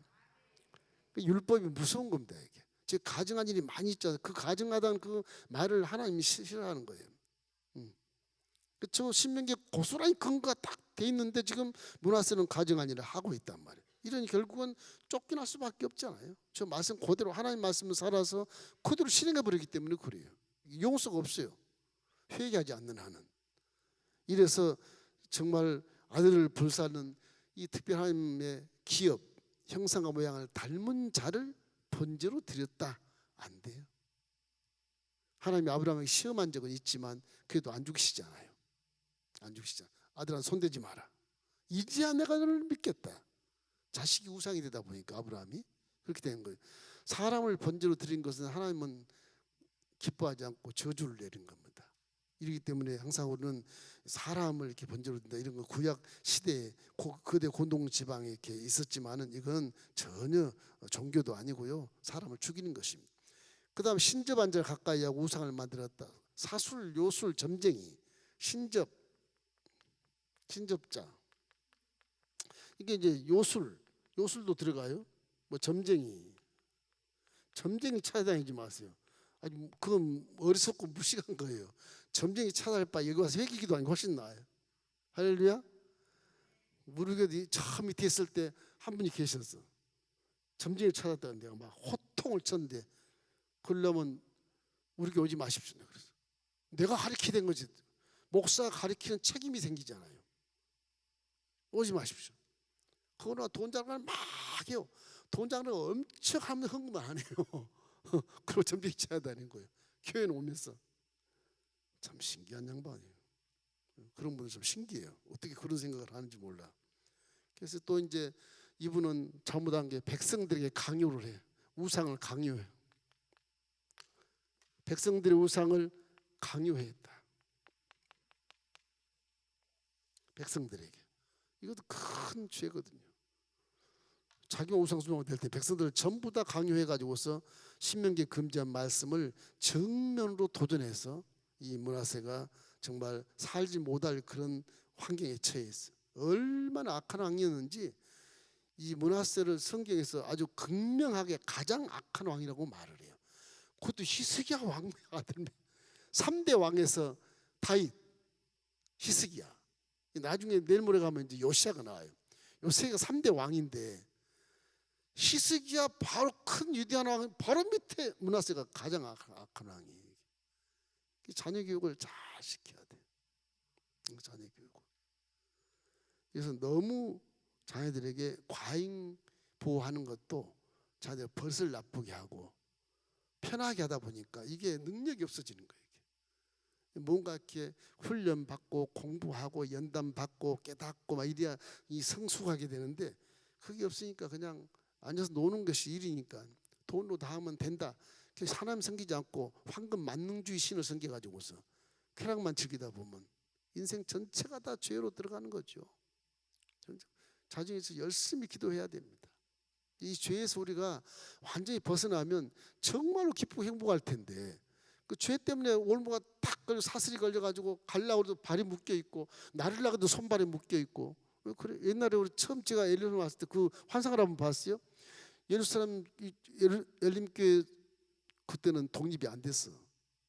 율법이 무서운 겁니다. 이게 즉 가증한 일이 많이 있잖아요. 그 가증하다는 그 말을 하나님이 싫어하는 거예요. 그렇죠. 신명기에 고스란히 근거가 딱 돼 있는데 지금 므낫세는 가증한 일을 하고 있단 말이에요. 이러니 결국은 쫓겨날 수밖에 없잖아요. 저 말씀 그대로 하나님 말씀을 살아서 그대로 실행해 버리기 때문에 그래요. 용서가 없어요. 회개하지 않는 한은. 이래서 정말 아들을 불사는 이 특별 하나님의 기업 형상과 모양을 닮은 자를 번제로 드렸다. 안 돼요. 하나님이 아브라함에게 시험한 적은 있지만 그래도 안 죽이시잖아요. 안 죽이시잖아요. 아들아 손대지 마라. 이제야 내가 너를 믿겠다. 자식이 우상이 되다 보니까 아브라함이 그렇게 되는 거예요. 사람을 번제로 드린 것은 하나님은 기뻐하지 않고 저주를 내린 겁니다. 이렇기 때문에 항상 우리는 사람을 이렇게 번제로 든다 이런 거 구약 시대에 그대 곤동 지방에 이렇게 있었지만은 이건 전혀 종교도 아니고요 사람을 죽이는 것입니다. 그다음 신접한 자를 가까이 하고 우상을 만들었다. 사술, 요술, 점쟁이, 신접자. 이게 이제 요술도 들어가요. 뭐 점쟁이 찾아다니지 마세요. 아니 그건 어리석고 무식한 거예요. 점쟁이 찾아갈 바 여기 와서 회개기도 아니고 훨씬 나아요. 할렐루야. 우리 교회 처음 밑에 있을 때 한 분이 계셨어. 점쟁이 찾았다는 내가 막 호통을 쳤는데 그러려면 우리 교회 오지 마십시오. 그래서 내가 가르치게 된 거지. 목사가 가르치는 책임이 생기잖아요. 오지 마십시오. 그거나 돈 장난 막 해요. 돈 장난 엄청 하면 헌금만 안 해요. 그리고 점쟁이 찾아다니는 거예요. 교회는 오면서. 참 신기한 양반이에요. 그런 분은 좀 신기해요. 어떻게 그런 생각을 하는지 몰라. 그래서 또 이제 이분은 잘못한 게 백성들에게 강요를 해요. 우상을 강요해요. 백성들의 우상을 강요했다. 백성들에게. 이것도 큰 죄거든요. 자기가 우상 숭배가 될 때 백성들을 전부 다 강요해가지고서 신명기에 금지한 말씀을 정면으로 도전해서 이 므낫세가 정말 살지 못할 그런 환경에 처해 있어요. 얼마나 악한 왕이었는지 이 므낫세를 성경에서 아주 극명하게 가장 악한 왕이라고 말을 해요. 그것도 히스기야 왕의 아들 3대 왕에서 다윗, 히스기야. 나중에 내일 모레 가면 이제 요시야가 나와요. 요시야가 3대 왕인데 히스기야 바로 큰 위대한 왕 바로 밑에 므낫세가 가장 악한 왕이에요. 자녀 교육을 잘 시켜야 돼. 자녀 교육을. 그래서 너무 자녀들에게 과잉 보호하는 것도 자녀들 버릇을 나쁘게 하고 편하게 하다 보니까 이게 능력이 없어지는 거예요. 뭔가 이렇게 훈련 받고 공부하고 연단 받고 깨닫고 막 이래야 이 성숙하게 되는데 그게 없으니까 그냥 앉아서 노는 것이 일이니까 돈으로 다 하면 된다. 그래서 하나님 섬기지 않고 황금 만능주의 신을 섬겨가지고서 쾌락만 즐기다 보면 인생 전체가 다 죄로 들어가는 거죠. 자중해서 열심히 기도해야 됩니다. 이 죄에서 우리가 완전히 벗어나면 정말로 기쁘고 행복할 텐데 그 죄 때문에 올무가 탁 걸려 사슬이 걸려가지고 갈라고도 발이 묶여 있고 나르려고도 손발이 묶여 있고 그래 옛날에 우리 처음 제가 예루살렘 왔을 때 그 환상을 한번 봤어요. 예루살렘 엘림교회 그때는 독립이 안 됐어.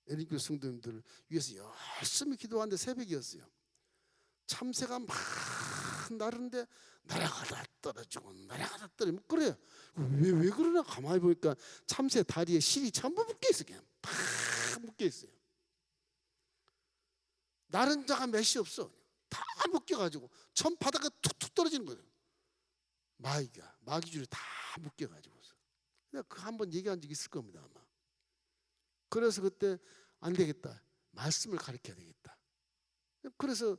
엘림교회 성도님들 위해서 열심히 기도하는데 새벽이었어요. 참새가 막 나르는데 날아가다 떨어지고 날아가다 떨어지고 그래요. 왜 그러나 가만히 보니까 참새 다리에 실이 전부 묶여 있어. 그냥 팍 묶여 있어요. 나른 자가 몇이 없어. 다 묶여가지고 전 바닥에 툭툭 떨어지는 거예요. 마귀줄이 다 묶여가지고서. 그 한번 얘기한 적이 있을 겁니다 아마. 그래서 그때 안 되겠다. 말씀을 가르쳐야 되겠다. 그래서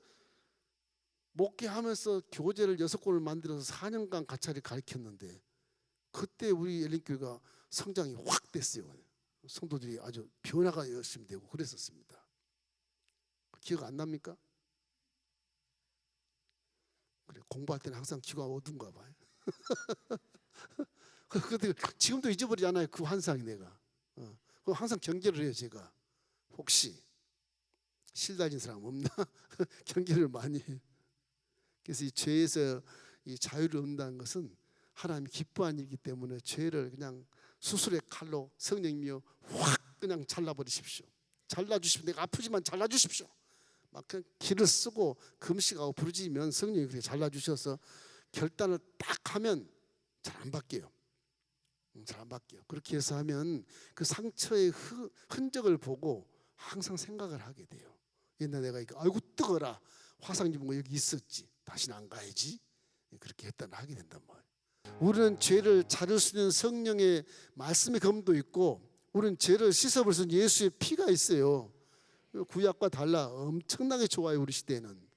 목회하면서 교재를 6권을 만들어서 4년간 가차리 가르쳤는데 그때 우리 엘린교회가 성장이 확 됐어요. 성도들이 아주 변화가 열심히 되고 그랬었습니다. 기억 안 납니까? 그래, 공부할 때는 항상 귀가 어두운가 봐요. 근데 지금도 잊어버리지 않아요. 그 환상이 내가. 항상 경계를 해요 제가. 혹시 실다진 사람 없나? 경계를 많이 해요. 그래서 이 죄에서 이 자유를 얻는다는 것은 하나님이 기뻐하는 일이기 때문에 죄를 그냥 수술의 칼로 성령님이여 확 그냥 잘라버리십시오. 잘라주십시오. 내가 아프지만 잘라주십시오. 막 그냥 기를 쓰고 금식하고 부르짖으면 성령이 그렇게 잘라주셔서 결단을 딱 하면 잘 안 바뀌어요. 잘 안 바뀌어요. 그렇게 해서 하면 그 상처의 흔적을 보고 항상 생각을 하게 돼요. 옛날에 내가 이거 아이고 뜨거라 화상 입은 거 여기 있었지. 다시는 안 가야지. 그렇게 했다는 하게 된단 말이에요. 우리는 죄를 자를 수 있는 성령의 말씀의 검도 있고 우리는 죄를 씻어버릴 수 있는 예수의 피가 있어요. 구약과 달라 엄청나게 좋아요. 우리 시대에는.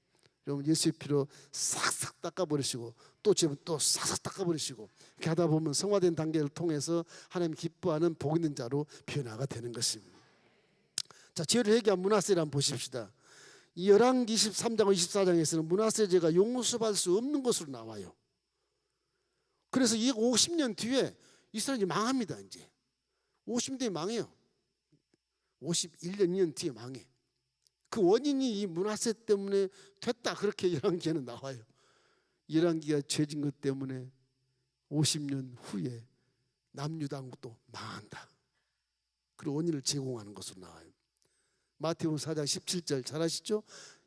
여러분 예수의 피로 싹싹 닦아버리시고 또 죄는 또 싹싹 닦아버리시고 이렇게 하다 보면 성화된 단계를 통해서 하나님 기뻐하는 복 있는 자로 변화가 되는 것입니다. 자, 죄를 회개한 므낫세를 한번 보십시다. 이 열왕기 23장과 24장에서는 므낫세 죄가 용서받을 수 없는 것으로 나와요. 그래서 이 50년 뒤에 이스라엘이 망합니다. 이제 50년 뒤에 망해요. 51년 2년 뒤에 망해. 그 원인이 이 므낫세 때문에 됐다. 그렇게 열왕기에는 나와요. 열왕기가 죄진 것 때문에 50년 후에 남유다국도 망한다. 그 원인을 제공하는 것으로 나와요. 마태복음 4장 17절 잘 아시죠?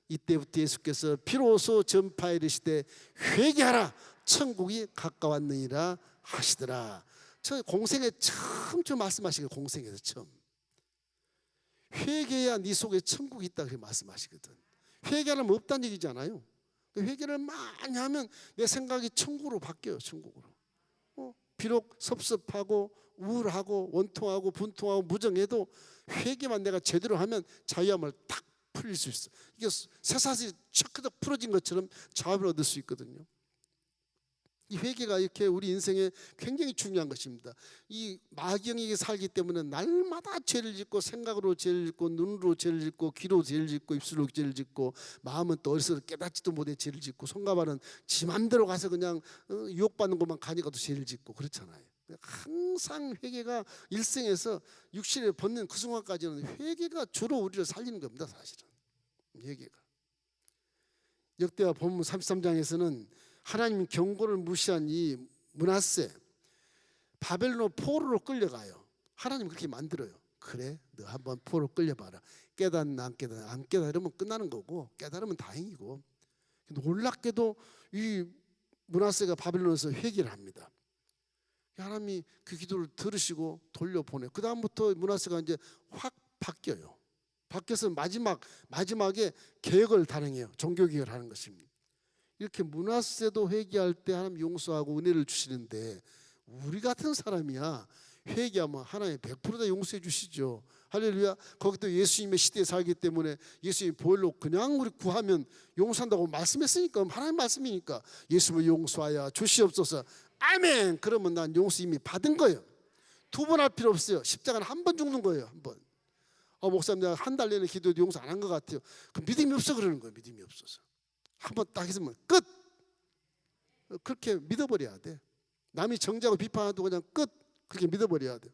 이때부터 예수께서 비로소 전파에 이르시되 회개하라 천국이 가까웠느니라 하시더라. 저 공생에 처음 말씀하시거든요. 공생에서 처음 회개해야 네 속에 천국이 있다 그렇게 말씀하시거든. 회개하면 없다는 얘기잖아요. 회개를 많이 하면 내 생각이 천국으로 바뀌어요. 천국으로. 비록 섭섭하고 우울하고 원통하고 분통하고 무정해도 회개만 내가 제대로 하면 자유함을 딱 풀릴 수 있어. 이게 쇠사슬이 척 풀어진 것처럼 자유를 얻을 수 있거든요. 이 회개가 이렇게 우리 인생에 굉장히 중요한 것입니다. 이 마귀에게 살기 때문에 날마다 죄를 짓고 생각으로 죄를 짓고 눈으로 죄를 짓고 귀로 죄를 짓고 입술로 죄를 짓고 마음은 또 어디서 깨닫지도 못해 죄를 짓고 손과 발은 지 맘대로 가서 그냥 유혹받는 것만 가니까도 죄를 짓고 그렇잖아요. 항상 회개가 일생에서 육신에 벗는 그 순간까지는 회개가 주로 우리를 살리는 겁니다. 사실은 회개가. 역대하 본문 33장에서는 하나님 경고를 무시한 이 므낫세 바벨론 포로로 끌려가요. 하나님 그렇게 만들어요. 그래 너 한번 포로 끌려봐라. 깨닫나 안 깨닫나. 안 깨달으면 끝나는 거고 깨달으면 다행이고. 놀랍게도 이 므낫세가 바벨론에서 회개를 합니다. 하나님이 그 기도를 들으시고 돌려보내요. 그 다음부터 므낫세가 이제 확 바뀌어요. 바뀌어서 마지막에 개혁을 단행해요. 종교개혁을 하는 것입니다. 이렇게 므낫세도 회개할 때 하나님 용서하고 은혜를 주시는데 우리 같은 사람이야 회개하면 하나님 100% 다 용서해 주시죠. 할렐루야. 거기도 예수님의 시대에 살기 때문에 예수님 보혈로 그냥 우리 구하면 용서한다고 말씀했으니까 하나님 말씀이니까 예수를 용서하여 주시옵소서. 아멘. 그러면 난 용서 이미 받은 거예요. 2번 할 필요 없어요. 십자가는 한 번 죽는 거예요. 한 번. 목사님 내가 한 달 내내 기도해도 용서 안 한 것 같아요. 그 믿음이 없어 그러는 거예요. 믿음이 없어서. 한 번 딱 했으면 끝. 그렇게 믿어버려야 돼. 남이 정죄하고 비판하도 그냥 끝. 그렇게 믿어버려야 돼.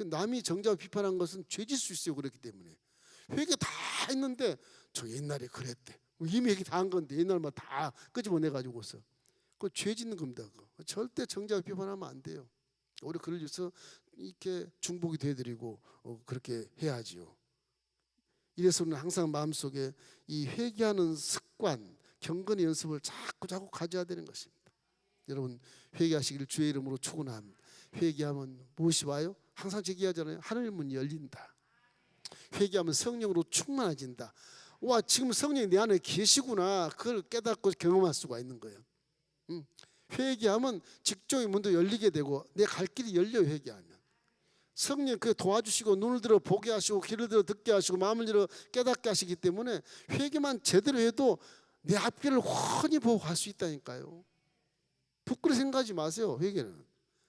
남이 정죄하고 비판한 것은 죄질 수 있어요. 그렇기 때문에 회개 다 했는데 저 옛날에 그랬대. 이미 얘기 다 한 건데 옛날만 다 끄집어내가지고서 그 죄 짓는 겁니다. 그거. 절대 정죄하고 비판하면 안 돼요. 우리 그를 위해서 이렇게 중복이 되어드리고 그렇게 해야지요. 이래서 우리는 항상 마음속에 이 회개하는 습관, 경건의 연습을 자꾸 가져야 되는 것입니다. 여러분 회개하시기를 주의 이름으로 축원합니다. 회개하면 무엇이 와요? 항상 얘기하잖아요. 하늘 문이 열린다. 회개하면 성령으로 충만해진다. 와 지금 성령이 내 안에 계시구나. 그걸 깨닫고 경험할 수가 있는 거예요. 회개하면 직종의 문도 열리게 되고 내 갈 길이 열려요. 회개하면 성령 그 도와주시고 눈을 들어 보게 하시고 귀를 들어 듣게 하시고 마음을 들어 깨닫게 하시기 때문에 회개만 제대로 해도 내 앞길을 훤히 보고 갈 수 있다니까요. 부끄러워 생각하지 마세요. 회개는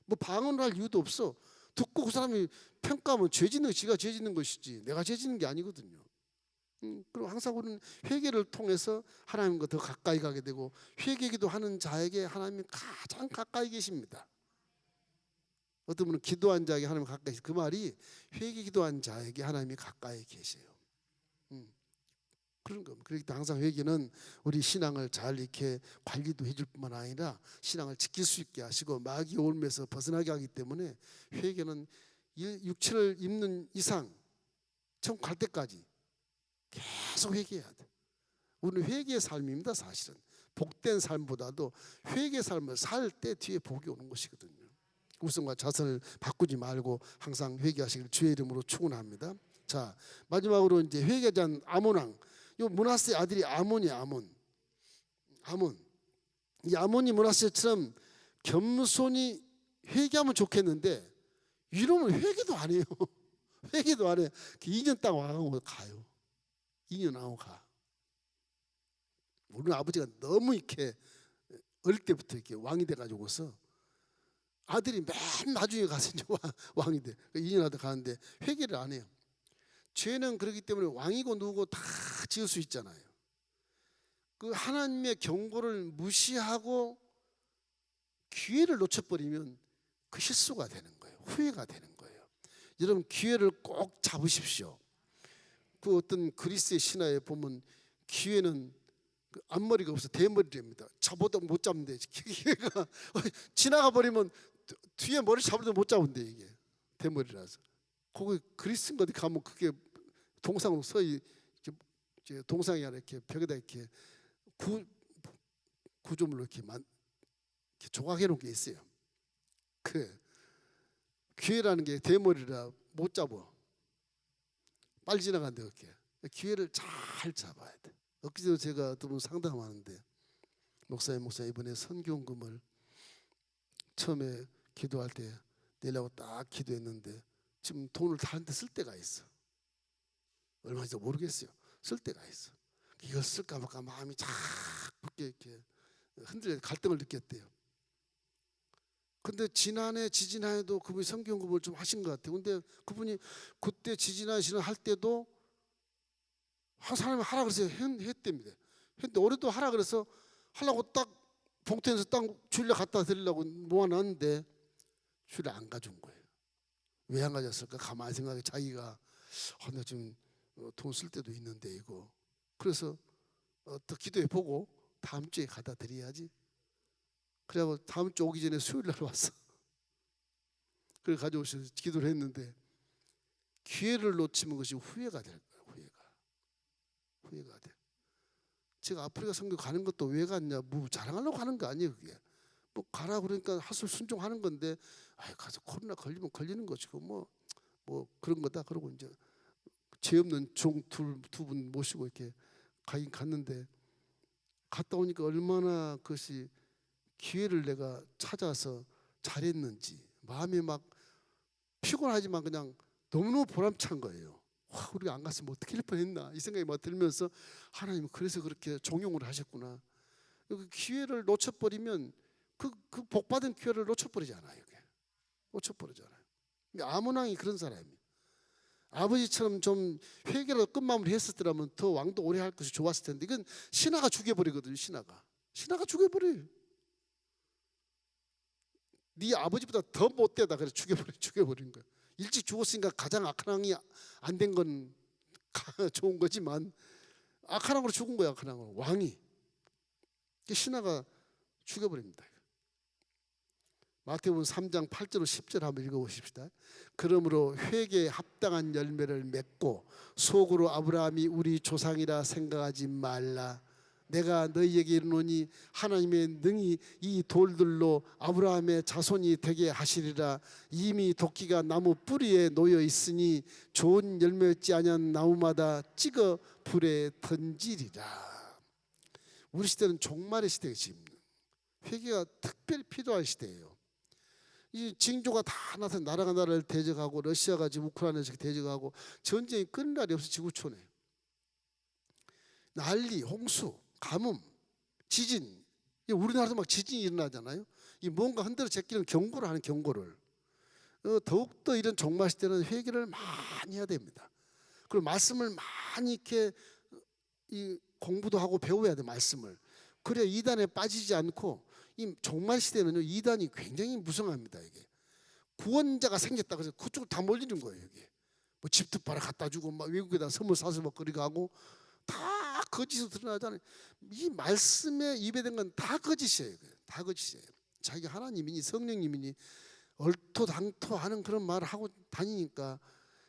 뭐 방언을 할 이유도 없어. 듣고 그 사람이 평가하면 죄 짓는 지가 죄 짓는 것이지 내가 죄 짓는 게 아니거든요. 그리고 항상 우리는 회개를 통해서 하나님과 더 가까이 가게 되고 회개기도 하는 자에게 하나님이 가장 가까이 계십니다. 어떤 분은 기도한 자에게 하나님 가까이 계시. 그 말이 회개 기도한 자에게 하나님이 가까이 계세요. 그런 겁니다. 그렇기 때문에 항상 회개는 우리 신앙을 잘 이렇게 관리도 해줄 뿐만 아니라 신앙을 지킬 수 있게 하시고 마귀의 올매에서 벗어나게 하기 때문에 회개는 육체를 입는 이상 처음 갈 때까지 계속 회개해야 돼. 우리는 회개의 삶입니다. 사실은 복된 삶보다도 회개의 삶을 살 때 뒤에 복이 오는 것이거든요. 우선과 자선을 바꾸지 말고 항상 회개하시길 주의 이름으로 축원합니다. 자, 마지막으로 이제 회개에 대한 아몬 왕. 이 므낫세의 아들이 아몬이야. 아몬. 이 아몬이 므낫세처럼 겸손히 회개하면 좋겠는데 이러면 회개도 안 해요. 회개도 안 해. 2년 땅 와가고 가요. 2년 하고 가. 우리 아버지가 너무 이렇게 어릴 때부터 이렇게 왕이 돼가지고서 아들이 맨 나중에 가서 이제 왕이 돼. 2년 하다 가는데 회개를 안 해요. 죄는 그렇기 때문에 왕이고 누구고 다 지을 수 있잖아요. 그 하나님의 경고를 무시하고 기회를 놓쳐버리면 그 실수가 되는 거예요. 후회가 되는 거예요. 여러분 기회를 꼭 잡으십시오. 그 어떤 그리스의 신화에 보면 기회는 그 앞머리가 없어 대머리랍니다. 잡아도 못 잡는데 기회가 지나가 버리면 뒤에 머리 잡아도 못 잡은데 이게 대머리라서. 거기 그리스인 어디 가면 그게 동상으로 서이 동상이 아니라 이렇게 벽에다 이렇게 구조물로 이렇게 조각해 놓은 게 있어요. 그 기회라는 게 대머리라 못 잡아. 빨리 지나간대. 그렇게 기회를 잘 잡아야 돼. 엊그제도 제가 어떤 분 상담하는데 목사님 이번에 선교금을 처음에 기도할 때 내려고 딱 기도했는데 지금 돈을 다른 데 쓸 때가 있어. 얼마인지 모르겠어요. 쓸 때가 있어. 이걸 쓸까 말까 마음이 자꾸 이렇게 흔들려 갈등을 느꼈대요. 근데 지지난해도 그분이 성경금을 좀 하신 것 같아요. 근데 그분이 그때 지지난해 할 때도 한 사람이 하라 그래서 했답니다. 했는데 올해도 하라 그래서 하려고 딱 봉투에서 딱 줄려 갖다 드리려고 모아놨는데 줄을 안 가져온 거예요. 왜 안 가져왔을까? 가만히 생각해. 자기가 나 지금 돈 쓸 때도 있는데 이거. 그래서 더 기도해 보고 다음 주에 갖다 드려야지. 그래고 다음 주 오기 전에 수요일 날 왔어. 그래 가져오셔서 기도를 했는데 기회를 놓치는 것이 후회가 될 거예요. 후회가 돼. 제가 아프리카 선교 가는 것도 왜 갔냐? 뭐 자랑하려고 가는 거 아니에요. 그게 뭐 가라 그러니까 하술 순종하는 건데 가서 코로나 걸리면 걸리는 것이고 뭐 그런 거다. 그러고 이제 죄 없는 종 두 분 모시고 이렇게 가긴 갔는데 갔다 오니까 얼마나 그것이 기회를 내가 찾아서 잘했는지 마음이 막 피곤하지만 그냥 너무너무 보람찬 거예요. 와, 우리가 안 갔으면 어떻게 할 뻔했나 이 생각이 막 들면서 하나님은 그래서 그렇게 종용을 하셨구나. 그 기회를 놓쳐버리면 그 복받은 기회를 놓쳐버리잖아요. 놓쳐버리잖아요. 아몬 왕이 그런 사람이에요. 아버지처럼 좀 회개로 끝마무리 했었더라면 더 왕도 오래 할 것이 좋았을 텐데 이건 신하가 죽여버리거든요. 신하가 죽여버려요. 네 아버지보다 더 못되다 그래서 죽여버린 거예요. 일찍 죽었으니까 가장 악한 왕이 안 된 건 좋은 거지만 악한 왕으로 죽은 거야. 악한 왕으로 왕이 신하가 죽여버립니다. 마태복음 3장 8절로 10절 한번 읽어보십시다. 그러므로 회개에 합당한 열매를 맺고 속으로 아브라함이 우리 조상이라 생각하지 말라. 내가 너희에게 이르노니 하나님의 능히 이 돌들로 아브라함의 자손이 되게 하시리라. 이미 도끼가 나무 뿌리에 놓여 있으니 좋은 열매 맺지 아니한 나무마다 찍어 불에 던지리라. 우리 시대는 종말의 시대가 지금 회개가 특별히 필요한 시대예요. 이 징조가 다 나타나 나라가 나라를 대적하고 러시아가 지금 우크라이나에서 대적하고 전쟁이 끊을 날이 없어 지구촌에. 난리, 홍수, 가뭄, 지진. 우리나라도 막 지진이 일어나잖아요. 이 뭔가 흔들어 제끼는 경고를 하는 경고를. 더욱더 이런 종말 시대는 회개를 많이 해야 됩니다. 그리고 말씀을 많이 이렇게 공부도 하고 배워야 돼 말씀을. 그래야 이단에 빠지지 않고 이 종말 시대는요 이단이 굉장히 무성합니다. 이게 구원자가 생겼다 그래서 그쪽으로 다 몰리는 거예요. 이게 뭐 집도 팔아 갖다 주고 막 외국에다 선물 사서 먹거리 가고 다 거짓으로 드러나잖아요. 이 말씀에 입에 된 건 다 거짓이에요. 다 거짓이에요. 자기가 하나님이니 성령님이니 얼토당토하는 그런 말을 하고 다니니까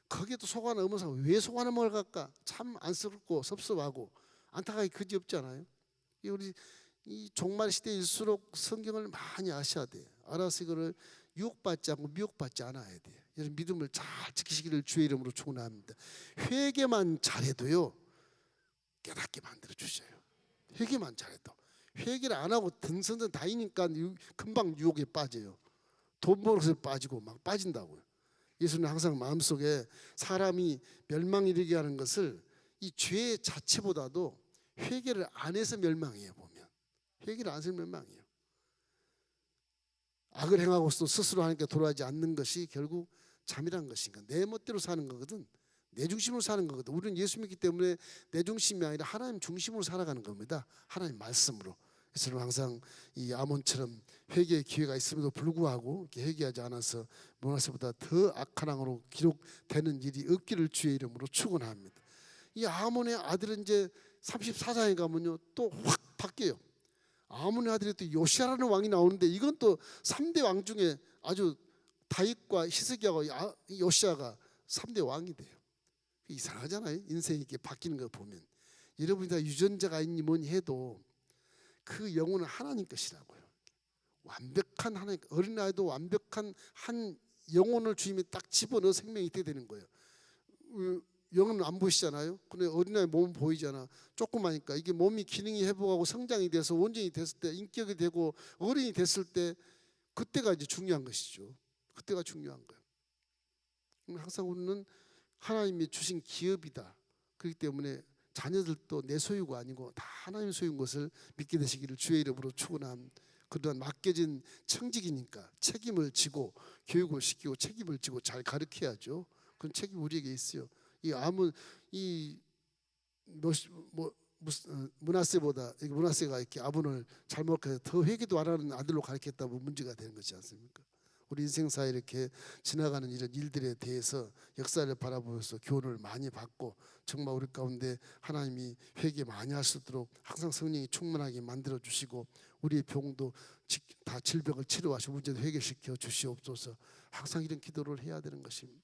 거기에도 속 하나 넘어서 왜 속 하나 먹을 갈까? 참 안쓰럽고 섭섭하고 안타깝게 그지없잖아요. 우리 이 종말 시대일수록 성경을 많이 아셔야 돼요. 알아서 이거를 유혹받지 않고 미혹받지 않아야 돼요. 여러분 믿음을 잘 지키시기를 주의 이름으로 축원합니다. 회개만 잘해도요 깨닫게 만들어 주셔요. 회개만 잘해도. 회개를 안 하고 등선전 다니니까 금방 유혹에 빠져요. 돈 벌어서 빠지고 막 빠진다고요. 예수는 항상 마음속에 사람이 멸망 이르게 하는 것을 이 죄 자체보다도 회개를 안 해서 멸망해요. 보면 회개를 안 해서 멸망해요. 악을 행하고서도 스스로 하나님께 돌아가지 않는 것이 결국 잠이란 것인가. 내 멋대로 사는 거거든. 내 중심으로 사는 거거든. 우리는 예수 믿기 때문에 내 중심이 아니라 하나님 중심으로 살아가는 겁니다. 하나님 말씀으로. 그래서 저는 항상 이 아몬처럼 회개의 기회가 있음에도 불구하고 이렇게 회개하지 않아서 므낫세보다 더 악한 왕으로 기록되는 일이 없기를 주의 이름으로 축원합니다. 이 아몬의 아들은 이제 34장에 가면요 또 확 바뀌어요. 아몬의 아들이 또 요시아라는 왕이 나오는데 이건 또 3대 왕 중에 아주 다윗과 히스기야하고 요시아가 3대 왕이 돼요. 이상하잖아요. 인생이 이렇게 바뀌는 거 보면. 여러분이 다 유전자가 있니 뭐니 해도 그 영혼은 하나님 것이라고요. 완벽한 하나님, 어린아이도 완벽한 한 영혼을 주님이 딱 집어넣어 생명이 있게 되는 거예요. 영은 안 보이시잖아요. 근데 어린아이 몸은 보이잖아. 조그마니까 이게 몸이 기능이 회복하고 성장이 돼서 원전이 됐을 때 인격이 되고 어른이 됐을 때 그때가 이제 중요한 것이죠. 그때가 중요한 거예요. 항상 우리는 하나님이 주신 기업이다. 그렇기 때문에 자녀들도 내 소유가 아니고 다 하나님 소유인 것을 믿게 되시기를 주의 이름으로 축원함. 그동안 맡겨진 청직이니까 책임을 지고 교육을 시키고 책임을 지고 잘 가르쳐야죠. 그런 책임 우리에게 있어요. 이 아무 이 므낫세보다 므낫세가 이렇게 아본을 잘못 가서 더 회개도 안 하는 아들로 가르쳤다면 문제가 되는 것이지 않습니까? 우리 인생사에 이렇게 지나가는 이런 일들에 대해서 역사를 바라보면서 교훈을 많이 받고 정말 우리 가운데 하나님이 회개 많이 할 수 있도록 항상 성령이 충만하게 만들어 주시고 우리의 병도 다 질병을 치료하시고 문제도 해결시켜 주시옵소서. 항상 이런 기도를 해야 되는 것입니다.